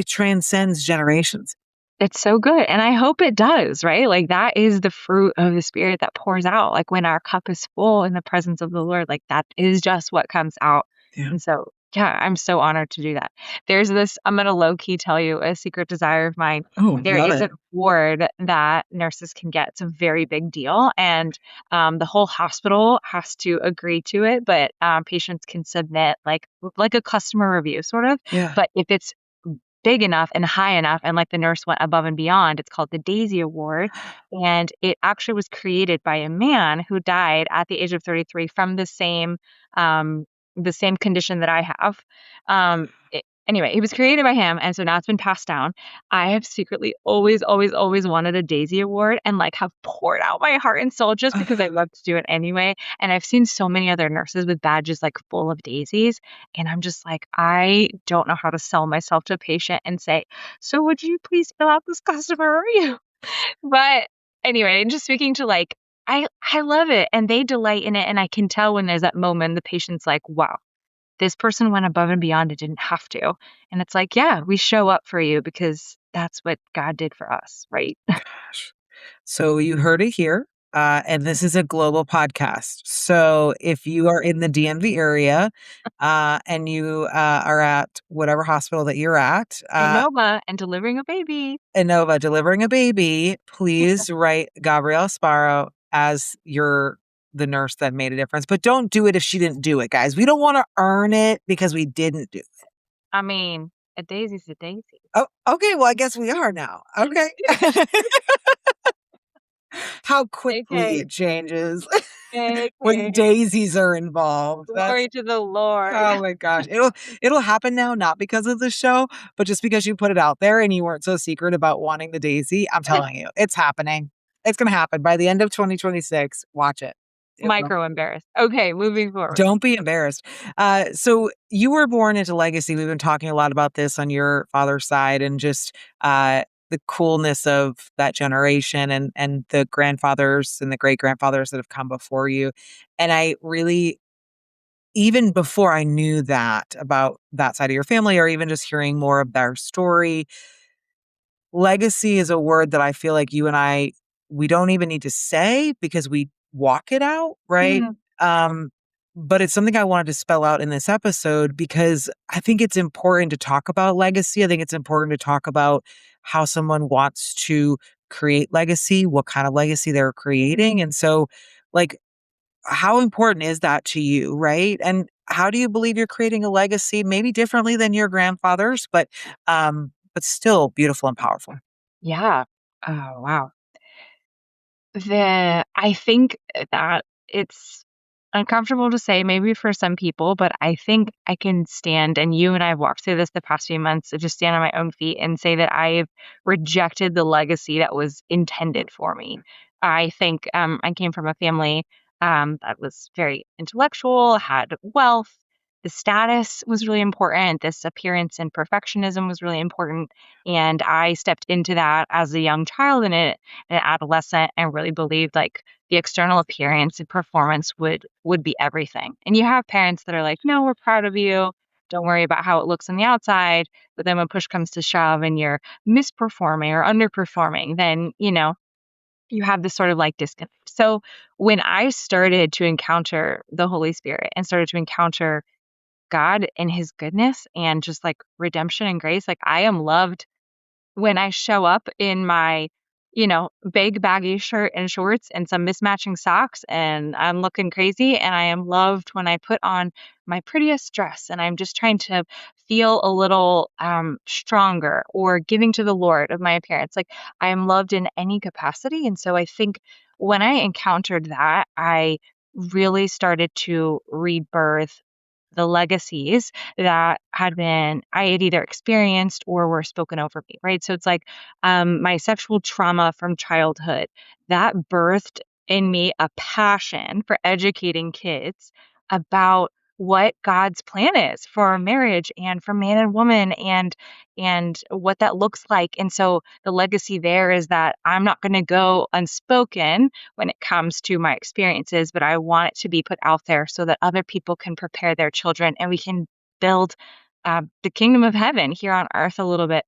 transcends generations. It's so good, and I hope it does, right? Like, that is the fruit of the Spirit that pours out, like, when our cup is full in the presence of the Lord, like, that is just what comes out, Yeah. and so, yeah, I'm so honored to do that. There's this I'm gonna low key tell you a secret desire of mine. Oh, There love is it. an award that nurses can get. It's a very big deal, and, the whole hospital has to agree to it, but, patients can submit, like a customer review, sort of, Yeah. but if it's big enough and high enough and like the nurse went above and beyond. It's called the Daisy Award, and it actually was created by a man who died at the age of 33 from the same condition that I have. Anyway, it was created by him, and so now it's been passed down. I have secretly always, always, always wanted a Daisy Award and like have poured out my heart and soul just because I love to do it anyway. And I've seen so many other nurses with badges like full of daisies. And I'm just like, I don't know how to sell myself to a patient and say, so would you please fill out this customer review? But anyway, just speaking to like, I love it and they delight in it. And I can tell when there's that moment, the patient's like, wow, this person went above and beyond. It didn't have to. And it's like, yeah, we show up for you because that's what God did for us, right? Gosh. So you heard it here. And this is a global podcast. So if you are in the DMV area and you are at whatever hospital that you're at, Innova and delivering a baby. Innova delivering a baby, please write Gabrielle Sparrow as the nurse that made a difference. But don't do it if she didn't do it, guys. We don't want to earn it because we didn't do it. I mean, a daisy's a daisy. Oh, okay. Well, I guess we are now. Okay. How quickly Okay. it changes when Okay. daisies are involved. That's Glory to the Lord. oh my gosh. It'll happen now, not because of the show, but just because you put it out there and you weren't so secret about wanting the daisy. I'm telling you, it's happening. It's gonna happen by the end of 2026. Watch it. It will. Micro embarrassed. Okay, moving forward. Don't be embarrassed. So you were born into legacy. We've been talking a lot about this on your father's side and just the coolness of that generation and the grandfathers and the great grandfathers that have come before you. And I really, even before I knew that about that side of your family, or even just hearing more of their story, legacy is a word that I feel like you and we don't even need to say because we walk it out, right? Mhm. Um, but it's something I wanted to spell out in this episode because I think it's important to talk about legacy. I think it's important to talk about how someone wants to create legacy, what kind of legacy they're creating. And so, like, how important is that to you, right? And how do you believe you're creating a legacy, maybe differently than your grandfather's, but still beautiful and powerful? Yeah. Oh, wow. I think that it's uncomfortable to say maybe for some people, but I think I can stand, and you and I have walked through this the past few months, to just stand on my own feet and say that I've rejected the legacy that was intended for me. I think I came from a family that was very intellectual, had wealth. The status was really important. This appearance and perfectionism was really important. And I stepped into that as a young child and an adolescent and really believed like the external appearance and performance would be everything. And you have parents that are like, "No, we're proud of you. Don't worry about how it looks on the outside." But then when push comes to shove and you're misperforming or underperforming, then, you have this sort of like disconnect. So when I started to encounter the Holy Spirit and started to encounter God and his goodness and just like redemption and grace, like I am loved when I show up in my, big baggy shirt and shorts and some mismatching socks and I'm looking crazy, and I am loved when I put on my prettiest dress and I'm just trying to feel a little stronger or giving to the Lord of my appearance. Like I am loved in any capacity. And so I think when I encountered that, I really started to rebirth the legacies that I had either experienced or were spoken over me, right? So it's like my sexual trauma from childhood that birthed in me a passion for educating kids about what God's plan is for marriage and for man and woman and what that looks like. And so the legacy there is that I'm not going to go unspoken when it comes to my experiences, but I want it to be put out there so that other people can prepare their children and we can build the kingdom of heaven here on earth a little bit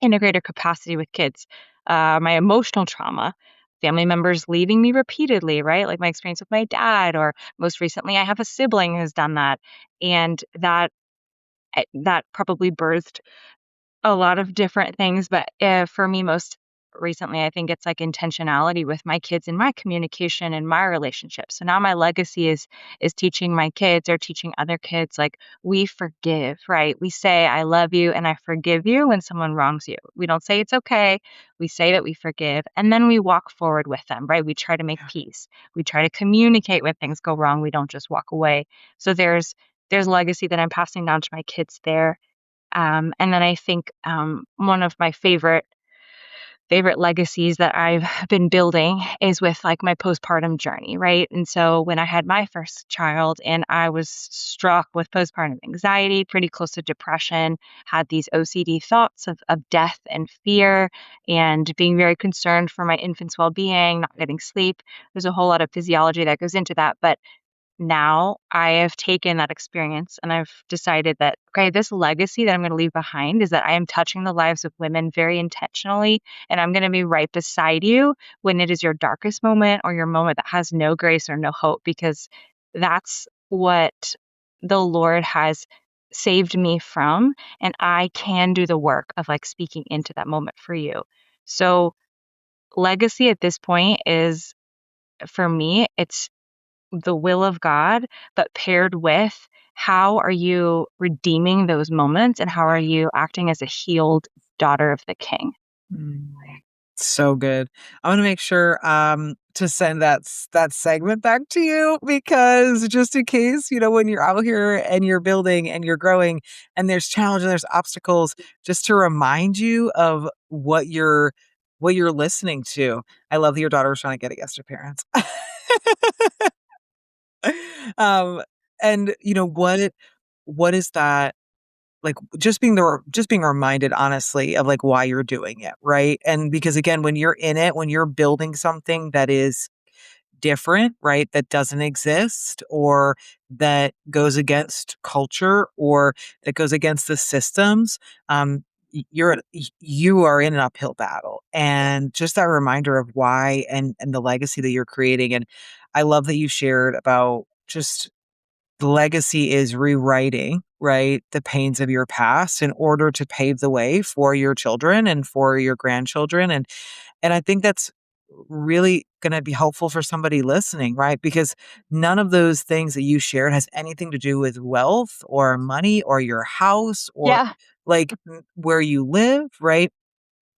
in a greater capacity with kids. My emotional trauma, family members leaving me repeatedly, right? Like my experience with my dad, or most recently, I have a sibling who's done that. And that probably birthed a lot of different things, but, for me, most recently, I think it's, like, intentionality with my kids and my communication and my relationships. So now my legacy is teaching my kids or teaching other kids, like, we forgive, right? We say, "I love you and I forgive you," when someone wrongs you. We don't say it's okay. We say that we forgive, and then we walk forward with them, right? We try to make peace. We try to communicate when things go wrong. We don't just walk away. So there's legacy that I'm passing down to my kids there. And then I think one of my favorite legacies that I've been building is with like my postpartum journey, right? And so when I had my first child and I was struck with postpartum anxiety, pretty close to depression, had these OCD thoughts of death and fear and being very concerned for my infant's well-being, not getting sleep. There's a whole lot of physiology that goes into that, but now I have taken that experience and I've decided that, okay, this legacy that I'm going to leave behind is that I am touching the lives of women very intentionally. And I'm going to be right beside you when it is your darkest moment or your moment that has no grace or no hope, because that's what the Lord has saved me from. And I can do the work of like speaking into that moment for you. So, legacy at this point is for me, it's the will of God, but paired with how are you redeeming those moments and how are you acting as a healed daughter of the King? Mm. So good. I want to make sure to send that segment back to you, because just in case, when you're out here and you're building and you're growing and there's challenges, there's obstacles, just to remind you of what you're listening to. I love that your daughter was trying to get a guest appearance. um and what is that, like, just being reminded, honestly, of like why you're doing it, right? And because again, when you're in it, when you're building something that is different, right, that doesn't exist, or that goes against culture, or that goes against the systems, you are in an uphill battle. And just that reminder of why, and the legacy that you're creating. And I love that you shared about just the legacy is rewriting, right, the pains of your past in order to pave the way for your children and for your grandchildren. And I think that's really going to be helpful for somebody listening, right? Because none of those things that you shared has anything to do with wealth or money or your house or Yeah. like where you live, right?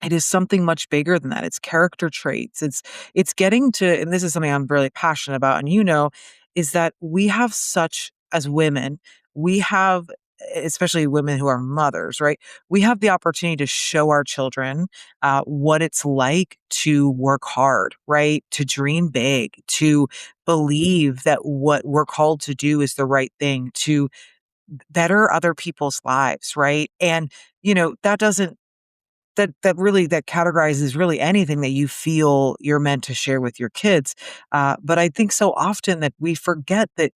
It is something much bigger than that. It's character traits. It's getting to, and this is something I'm really passionate about, and is that we have such as women, we have especially women who are mothers, right? We have the opportunity to show our children what it's like to work hard, right? To dream big, to believe that what we're called to do is the right thing, to better other people's lives, right? And that doesn't that categorizes really anything that you feel you're meant to share with your kids. But I think so often that we forget that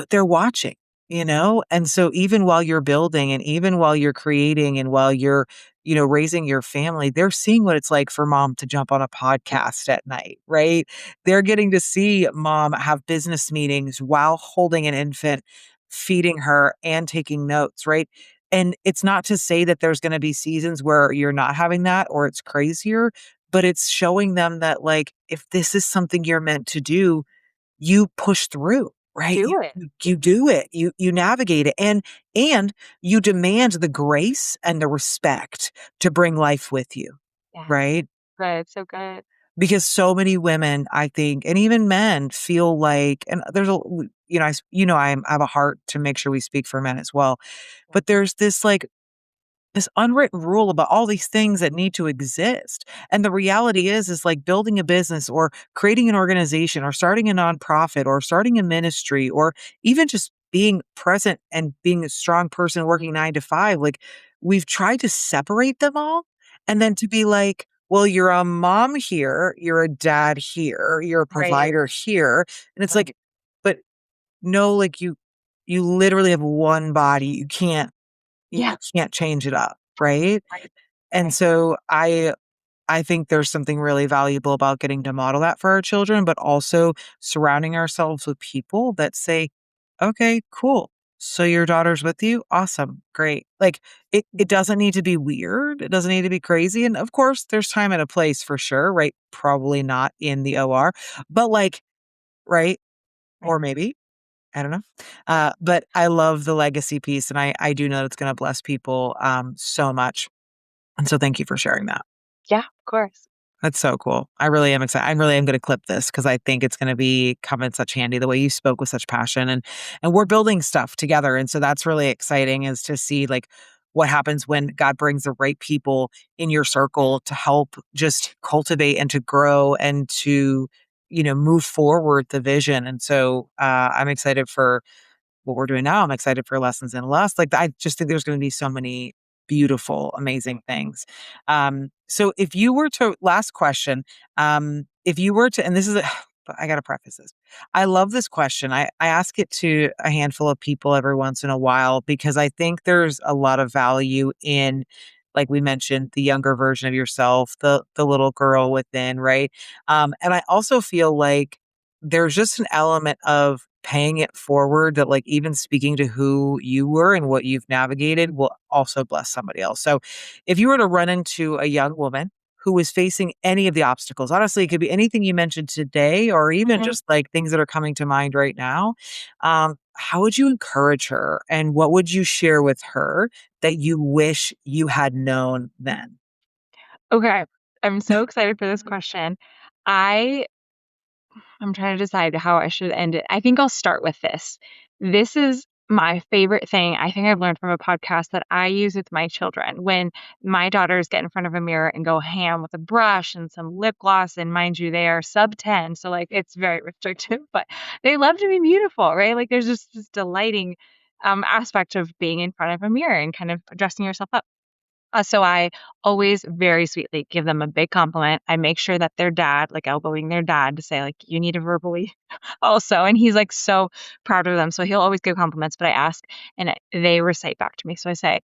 they're watching, And so even while you're building and even while you're creating and while you're, raising your family, they're seeing what it's like for mom to jump on a podcast at night, right? They're getting to see mom have business meetings while holding an infant, feeding her and taking notes, right? And it's not to say that there's going to be seasons where you're not having that or it's crazier, but it's showing them that, like, if this is something you're meant to do, you push through, right? You Do it. you do it. You navigate it and you demand the grace and the respect to bring life with you, Yeah. right? Good. So good. Because so many women, I think, and even men feel like, and there's a, I have a heart to make sure we speak for men as well. But there's this unwritten rule about all these things that need to exist. And the reality is like building a business or creating an organization or starting a nonprofit or starting a ministry or even just being present and being a strong person working 9 to 5. Like, we've tried to separate them all and then to be like, well, you're a mom here, you're a dad here, you're a Right. provider here. And it's Right. like, but no, like you literally have one body. You Yeah. can't change it up, right? Right. And Right. so I think there's something really valuable about getting to model that for our children, but also surrounding ourselves with people that say, "Okay, cool. So your daughter's with you? Awesome. Great." Like, it doesn't need to be weird. It doesn't need to be crazy. And of course, there's time and a place for sure, right? Probably not in the OR, but like, right? Right. Or maybe. I don't know. But I love the legacy piece, and I do know it's gonna bless people, so much. And so thank you for sharing that. Yeah. Of course. That's so cool. I really am excited. I really am gonna clip this because I think it's gonna be come in such handy the way you spoke with such passion, and we're building stuff together. And so that's really exciting is to see, like, what happens when God brings the right people in your circle to help just cultivate and to grow and to, move forward the vision. And so, I'm excited for what we're doing now. I'm excited for Lessons in Lust. Like, I just think there's going to be so many beautiful, amazing things. So if you were to, last question, if you were to, and this is, I got to preface this. I love this question. I ask it to a handful of people every once in a while because I think there's a lot of value in, like we mentioned, the younger version of yourself, the little girl within, right? And I also feel like there's just an element of paying it forward that, like, even speaking to who you were and what you've navigated will also bless somebody else. So if you were to run into a young woman who was facing any of the obstacles, honestly, it could be anything you mentioned today or even Mhm. just like things that are coming to mind right now. How would you encourage her and what would you share with her that you wish you had known then? Okay. I'm so excited for this question. I I'm trying to decide how I should end it. I think I'll start with this. This is my favorite thing I think I've learned from a podcast that I use with my children. When my daughters get in front of a mirror and go ham with a brush and some lip gloss, and mind you, they are sub 10, so like it's very restrictive, but they love to be beautiful, right? Like there's just this delighting aspect of being in front of a mirror and kind of dressing yourself up. So I always very sweetly give them a big compliment. I make sure that their dad, like elbowing their dad to say like, you need to verbally also. And he's like so proud of them. So he'll always give compliments, but I ask and they recite back to me. So I say,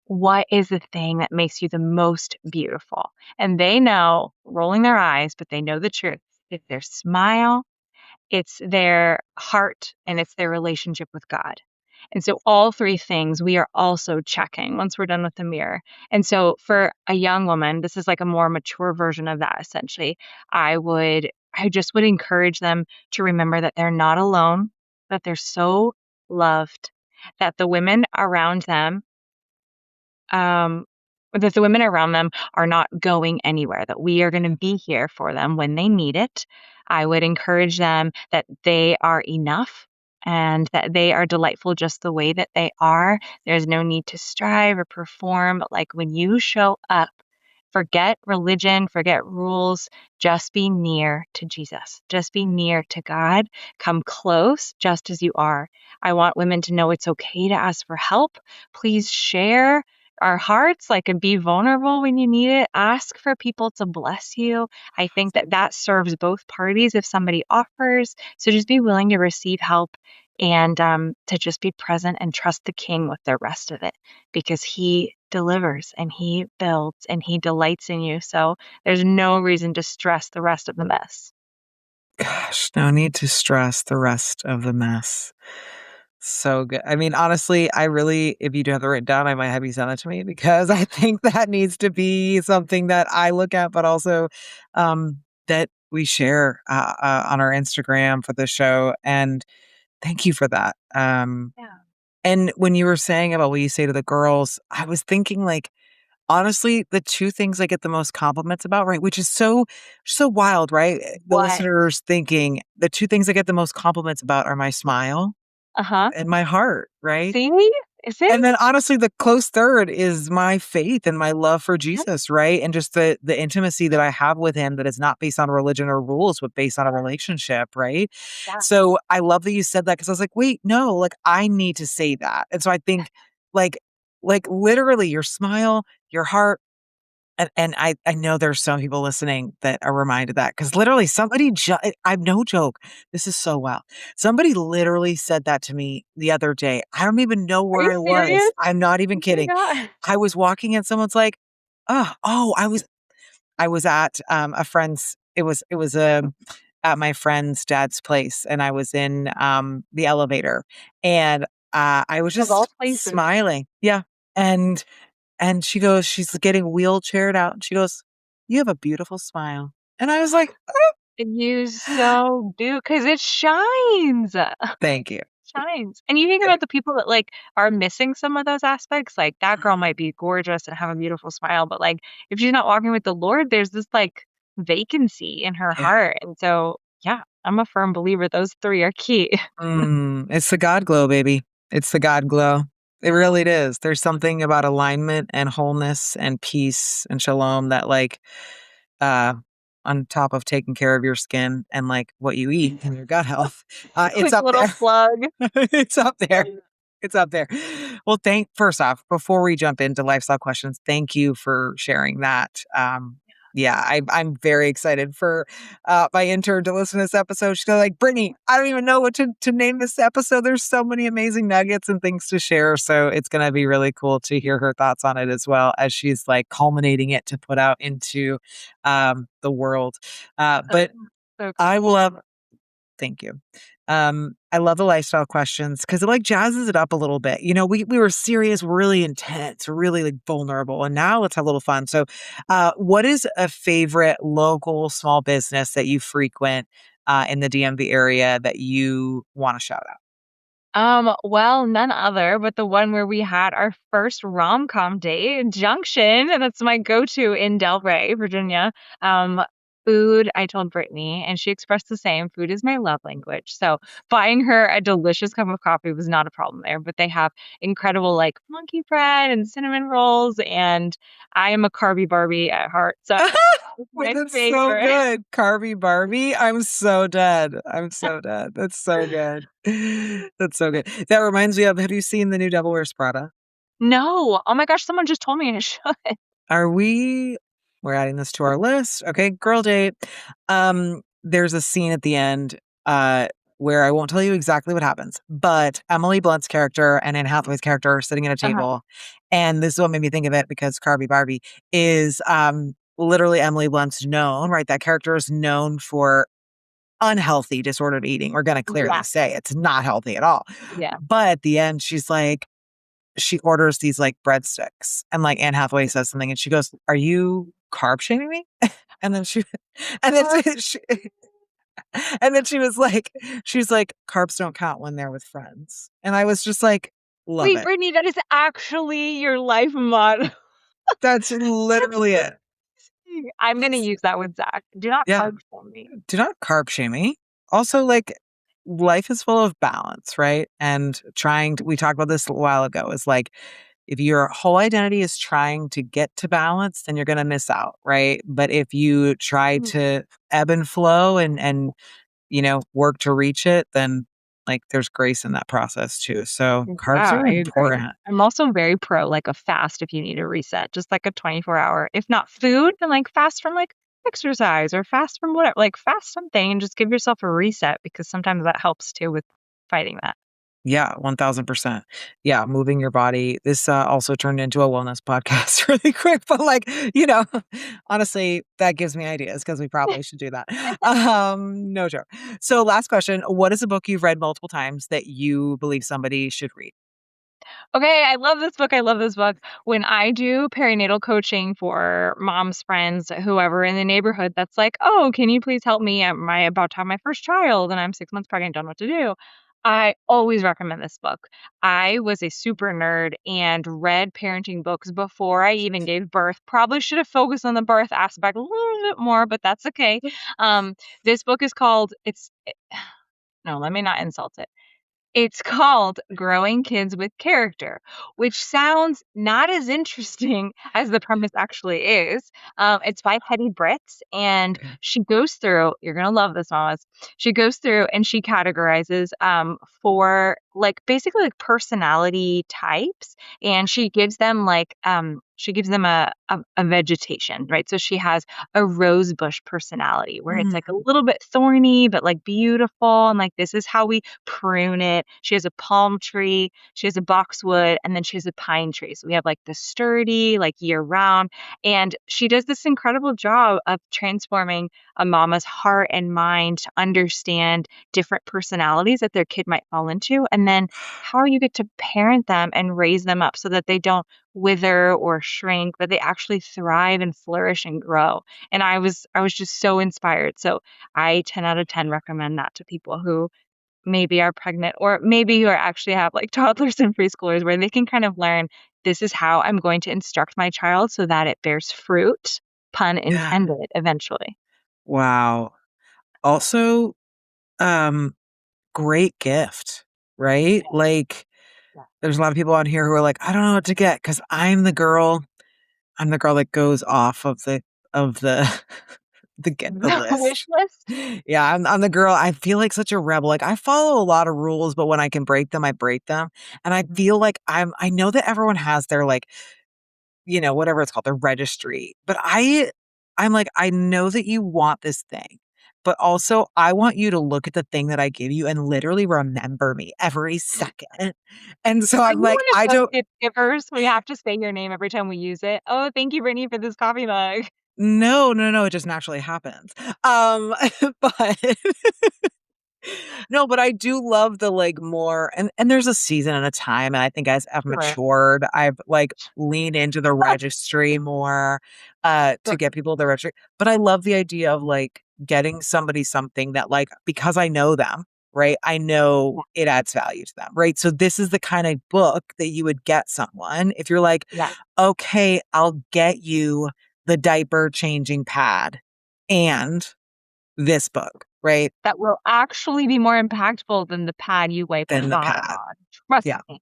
what is the thing that makes you the most beautiful? And they know, rolling their eyes, but they know the truth. It's their smile, it's their heart, and it's their relationship with God. And so all three things we are also checking once we're done with the mirror. And so for a young woman, this is like a more mature version of that essentially. I just would encourage them to remember that they're not alone, that they're so loved, that the women around them um, that the women around them are not going anywhere, that we are going to be here for them when they need it. I would encourage them that they are enough and that they are delightful just the way that they are. There's no need to strive or perform. But like when you show up, forget religion, forget rules, just be near to Jesus, just be near to God. Come close just as you are. I want women to know it's okay to ask for help. Please share our hearts, like, and be vulnerable when you need it. Ask for people to bless you. I think that that serves both parties if somebody offers. So just be willing to receive help and to just be present and trust the King with the rest of it because he delivers and he builds and he delights in you. So there's no reason to stress the rest of the mess. Gosh, no need to stress the rest of the mess. So good. I mean, honestly, I really, if you do have it written down, I might have you send it to me because I think that needs to be something that I look at, but also that we share on our Instagram for the show. And thank you for that. Yeah. And when you were saying about what you say to the girls, I was thinking like, honestly, the two things I get the most compliments about, right? Which is so wild, right? The What? listeners thinking the two things I get the most compliments about are my smile Uh huh. and my heart, right? See? Is it? And then honestly, the close third is my faith and my love for Yep. Jesus, right? And just the intimacy that I have with him that is not based on religion or rules, but based on a relationship, right? Yeah. So I love that you said that because I was like, wait, no, like I need to say that. And so I think like literally your smile, your heart, and I know there's some people listening that are reminded of that because literally somebody I'm no joke. This is so wild. Somebody literally said that to me the other day. I don't even know Are where you I serious? was. I'm not even Oh my kidding. God. I was walking and someone's like, I was at a friend's at my friend's dad's place and I was in the elevator and I was Of all just places. smiling. Yeah. And she goes, she's getting wheelchaired out. And she goes, "You have a beautiful smile." And I was like, You so do, because it shines. "Thank you." Shines. And you think about the people that like are missing some of those aspects. Like that girl might be gorgeous and have a beautiful smile, but like if she's not walking with the Lord, there's this like vacancy in her Yeah. heart. And so, yeah, I'm a firm believer those three are key. It's the God glow, baby. It's the God glow. It really is. There's something about alignment and wholeness and peace and shalom that like uh on top of taking care of your skin and like what you eat and your gut health. It's Quick up little there. plug. It's up there. It's up there. Well, first off, before we jump into lifestyle questions, thank you for sharing that. Yeah, I'm very excited for my intern to listen to this episode. She's like, Brittany, I don't even know what to name this episode. There's so many amazing nuggets and things to share. So it's going to be really cool to hear her thoughts on it as well as she's like culminating it to put out into the world. But So I cool. love Thank you. I love the lifestyle questions because it like jazzes it up a little bit. You know, we were serious, really intense, really like vulnerable, and now let's have a little fun. So, what is a favorite local small business that you frequent in the DMV area that you want to shout out? Well, none other but the one where we had our first rom-com date, Junction, and that's my go-to in Delray, Virginia. Um, Food, I told Brittany, and she expressed the same. Food is my love language. So buying her a delicious cup of coffee was not a problem there. But they have incredible like monkey bread and cinnamon rolls, and I am a carby Barbie at heart. So it's Wait, my that's so favorite. good. Carby Barbie. I'm so dead. I'm so dead. That's so good. That's so good. That reminds me of, have you seen the new Devil Wears Prada? No. Oh my gosh, someone just told me I should. Are we're adding this to our list. Okay, girl date. There's a scene at the end where I won't tell you exactly what happens, but Emily Blunt's character and Anne Hathaway's character are sitting at a Uh-huh. table. And this is what made me think of it because Carby Barbie is literally Emily Blunt's known, right? That character is known for unhealthy disordered eating. We're going to clearly Yeah. say it's not healthy at all. Yeah. But at the end, she's like, she orders these like breadsticks, and like Anne Hathaway says something, and she goes, "Are you carb shaming me?" And then and then Uh, she, and then she's like, "Carbs don't count when they're with friends." And I was just like, love Wait, it. Brittany, that is actually your life motto. That's literally it. I'm gonna use that with Zach. Do not Yeah. carb for me. Do not carb shame me. Also, like, life is full of balance, right? And we talked about this a while ago, is like, if your whole identity is trying to get to balance, then you're going to miss out, right? But if you try Mm, to ebb and flow work to reach it, then like there's grace in that process too. So carbs yeah, are I agree. important. I'm also very pro like a fast if you need a reset, just like a 24-hour. If not food, then like fast from like exercise or fast from whatever, like fast something and just give yourself a reset because sometimes that helps too with fighting that. Yeah, 1000%. Yeah, moving your body. This also turned into a wellness podcast really quick, but like, honestly, that gives me ideas because we probably should do that. No joke. So, last question. What is a book you've read multiple times that you believe somebody should read? Okay, I love this book. I love this book. When I do perinatal coaching for moms, friends, whoever in the neighborhood that's like, oh, can you please help me? Am I about to have my first child and I'm 6 months pregnant, don't know what to do? I always recommend this book. I was a super nerd and read parenting books before I even gave birth. Probably should have focused on the birth aspect a little bit more, but that's okay. Um, this book is called, no, let me not insult it. It's called Growing Kids with Character, which sounds not as interesting as the premise actually is. It's by Hetty Britt, and Okay. she goes through, you're going to love this, Mamas. She goes through and she categorizes for like basically like personality types, and she gives them a vegetation, right? So she has a rose bush personality where it's like a Mm. little bit thorny, but like beautiful. And like, this is how we prune it. She has a palm tree, she has a boxwood, and then she has a pine tree. So we have like the sturdy, like year round. And she does this incredible job of transforming a mama's heart and mind to understand different personalities that their kid might fall into. And then how you get to parent them and raise them up so that they don't wither or shrink, but they actually thrive and flourish and grow. And I was just so inspired. So I 10 out of 10 recommend that to people who maybe are pregnant or maybe who are actually have like toddlers and preschoolers where they can kind of learn this is how I'm going to instruct my child so that it bears fruit, pun Yeah. intended, eventually. Wow. Also, um, great gift, right? Like, Yeah. there's a lot of people on here who are like, I don't know what to get because I'm the girl that goes off of the the The list. wish list? Yeah, I'm the girl. I feel like such a rebel. Like, I follow a lot of rules, but when I can break them, I break them. And I feel like I know that everyone has their like, whatever it's called, their registry. But I'm like, I know that you want this thing. But also, I want you to look at the thing that I give you and literally remember me every second. And so Are I'm you like, one of I those don't gift givers? We have to say your name every time we use it. Oh, thank you, Brittany, for this coffee mug. no, no, no, it just naturally happens. But no, but I do love the like more and there's a season and a time. And I think as I've Sure. matured, I've like leaned into the registry more to Sure. get people to the registry. But I love the idea of like getting somebody something that like because I know them, right? I know Yeah. it adds value to them, right? So this is the kind of book that you would get someone if you're like, Yeah. okay, I'll get you the diaper changing pad and this book, right? That will actually be more impactful than the pad you wipe the Then the bottom pad. on. Trust Yeah. me.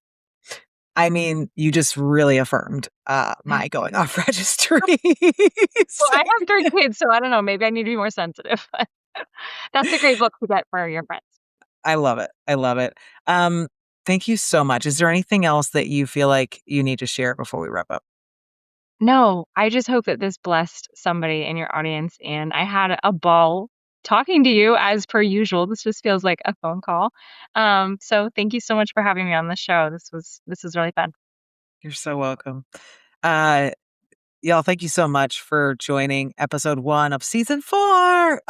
I mean, you just really affirmed, my going off registry. Well, So I have 3 kids, so I don't know, maybe I need to be more sensitive, but that's a great book to get for your friends. I love it. I love it. Um, Thank you so much. Is there anything else that you feel like you need to share before we wrap up? No, I just hope that this blessed somebody in your audience, and I had a ball talking to you as per usual. This just feels like a phone call. So thank you so much for having me on the show. This was really fun. You're so welcome. Uh Y'all, thank you so much for joining episode 1 of season 4.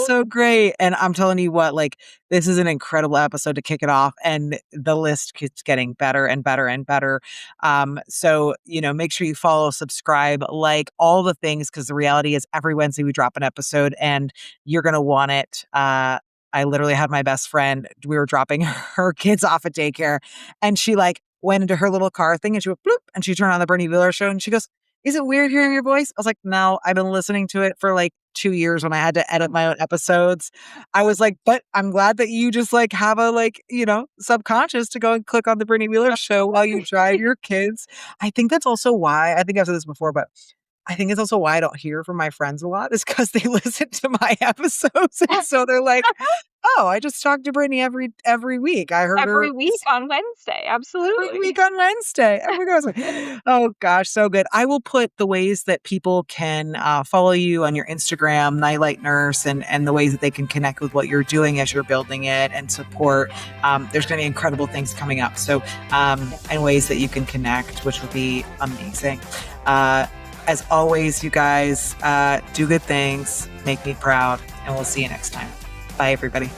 So great. And I'm telling you what, like, this is an incredible episode to kick it off, and the list keeps getting better and better and better. So, make sure you follow, subscribe, like all the things, because the reality is every Wednesday we drop an episode and you're going to want it. I literally had my best friend, we were dropping her kids off at daycare, and she like went into her little car thing and she went bloop, and she turned on the Brittany Wheeler Show and she goes, "Is it weird hearing your voice?" I was like, "No, I've been listening to it for like 2 years when I had to edit my own episodes." I was like, "But I'm glad that you just like have a subconscious to go and click on the Brittany Wheeler Show while you drive your kids." I think that's also why, I think I've said this before, but I think it's also why I don't hear from my friends a lot, is because they listen to my episodes. And so they're like, "Oh, I just talked to Brittany every week. I heard Every her week on Wednesday. Absolutely. every week on Wednesday." Oh gosh, so good. I will put the ways that people can follow you on your Instagram, Nightlight Nurse, and the ways that they can connect with what you're doing as you're building it and support. There's going to be incredible things coming up. So, and ways that you can connect, which would be amazing. As always, you guys, do good things, make me proud, and we'll see you next time. Bye, everybody.